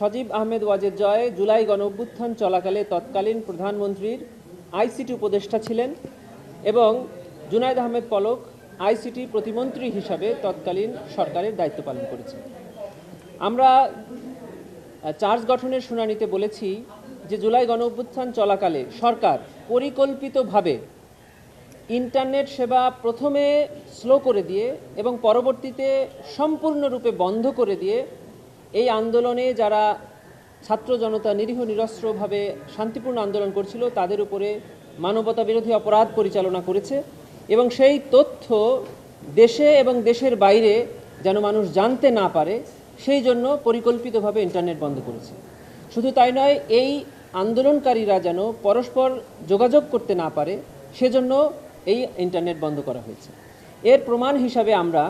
সজীব আহমেদ ওয়াজেদ জয় জুলাই গণঅভ্যুত্থান চলাকালে তৎকালীন প্রধানমন্ত্রীর আইসিটি উপদেষ্টা ছিলেন এবং জুনায়েদ আহমেদ পলক আইসিটি প্রতিমন্ত্রী হিসাবে তৎকালীন সরকারের দায়িত্ব পালন করেছেন। আমরা চার্জ গঠনের শুনানিতে বলেছি যে জুলাই গণঅভ্যুত্থান চলাকালে সরকার পরিকল্পিতভাবে ইন্টারনেট সেবা প্রথমে স্লো করে দিয়ে এবং পরবর্তীতে সম্পূর্ণরূপে বন্ধ করে দিয়ে এই আন্দোলনে যারা ছাত্র জনতা নিরীহ নিরস্ত্রভাবে শান্তিপূর্ণ আন্দোলন করছিল তাদের উপরে মানবতা বিরোধী অপরাধ পরিচালনা করেছে এবং সেই তথ্য দেশে এবং দেশের বাইরে যেন মানুষ জানতে না পারে সেই জন্য পরিকল্পিতভাবে ইন্টারনেট বন্ধ করেছে। শুধু তাই নয়, এই আন্দোলনকারীরা যেন পরস্পর যোগাযোগ করতে না পারে সেজন্য এই ইন্টারনেট বন্ধ করা হয়েছে। এর প্রমাণ হিসাবে আমরা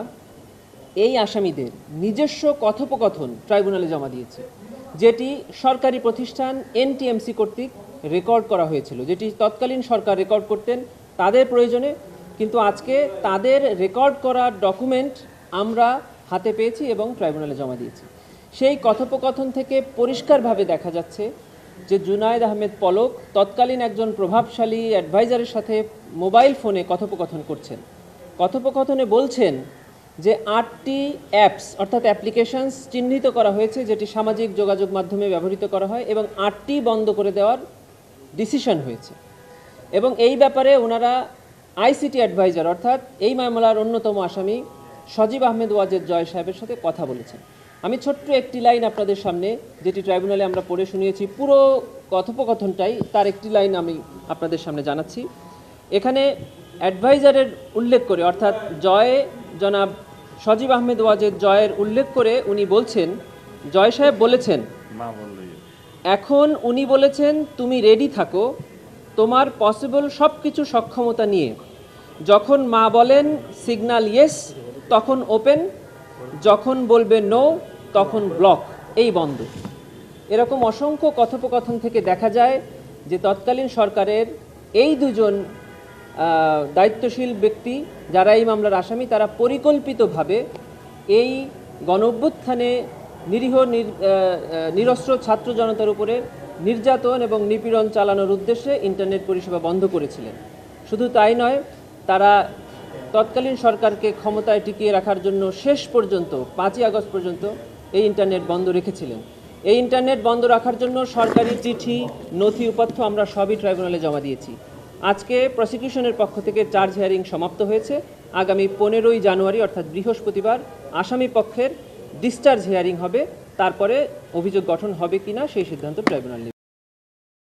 এই আসামিদের নিজস্ব কথোপকথন ট্রাইব্যুনালে জমা দিয়েছি, যেটি সরকারি প্রতিষ্ঠান এনটিএমসি কর্তৃক রেকর্ড করা হয়েছিল, যেটি তৎকালীন সরকার রেকর্ড করতেন তাদের প্রয়োজনে, কিন্তু আজকে তাদের রেকর্ড করা ডকুমেন্ট আমরা হাতে পেয়েছি এবং ট্রাইব্যুনালে জমা দিয়েছি। সেই কথোপকথন থেকে পরিষ্কারভাবে দেখা যাচ্ছে যে জুনায়েদ আহমেদ পলক তৎকালীন একজন প্রভাবশালী অ্যাডভাইজারের সাথে মোবাইল ফোনে কথোপকথন করছেন। কথোপকথনে বলছেন যে 8টি অ্যাপস অর্থাৎ অ্যাপ্লিকেশনস চিহ্নিত করা হয়েছে যেটি সামাজিক যোগাযোগ মাধ্যমে ব্যবহৃত করা হয় এবং 8টি বন্ধ করে দেওয়ার ডিসিশন হয়েছে এবং এই ব্যাপারে ওনারা আইসিটি অ্যাডভাইজার অর্থাৎ এই মামলার অন্যতম আসামি সজীব আহমেদ ওয়াজেদ জয় সাহেবের সাথে কথা বলেছেন। আমি ছোট্ট একটি লাইন আপনাদের সামনে, যেটি ট্রাইব্যুনালে আমরা পড়ে শুনিয়েছি, পুরো কথোপকথনটাই তার একটি লাইন আমি আপনাদের সামনে জানাচ্ছি। এখানে অ্যাডভাইজারের উল্লেখ করে অর্থাৎ জনাব সজীব আহমেদ ওয়াজেদ জয়ের উল্লেখ করে উনি বলছেন, জয় সাহেব বলেছেন, এখন উনি বলেছেন তুমি রেডি থাকো তোমার পসিবল সব কিছু সক্ষমতা নিয়ে, যখন মা বলেন সিগন্যাল ইয়েস তখন ওপেন, যখন বলবে নো তখন ব্লক, এই বন্ধ। এরকম অসংখ্য কথোপকথন থেকে দেখা যায় যে তৎকালীন সরকারের এই দুজন দায়িত্বশীল ব্যক্তি যারা এই মামলার আসামি তারা পরিকল্পিতভাবে এই গণঅভ্যুত্থানে নিরীহ নিরস্ত্র ছাত্র জনতার উপরে নির্যাতন এবং নিপীড়ন চালানোর উদ্দেশ্যে ইন্টারনেট পরিষেবা বন্ধ করেছিলেন। শুধু তাই নয়, তারা তৎকালীন সরকারকে ক্ষমতায় টিকিয়ে রাখার জন্য শেষ পর্যন্ত 5ই আগস্ট পর্যন্ত এই ইন্টারনেট বন্ধ রেখেছিলেন। এই ইন্টারনেট বন্ধ রাখার জন্য সরকারি চিঠি নথি উপাত্ত আমরা সবই ট্রাইব্যুনালে জমা দিয়েছি। আজকে প্রসিকিউশনের পক্ষ থেকে চার্জ হিয়ারিং সমাপ্ত হয়েছে। আগামী 15ই জানুয়ারি অর্থাৎ বৃহস্পতিবার আসামি পক্ষের ডিসচার্জ হিয়ারিং হবে, তারপরে অভিযোগ গঠন হবে কিনা সেই সিদ্ধান্ত ট্রাইব্যুনাল নেবে।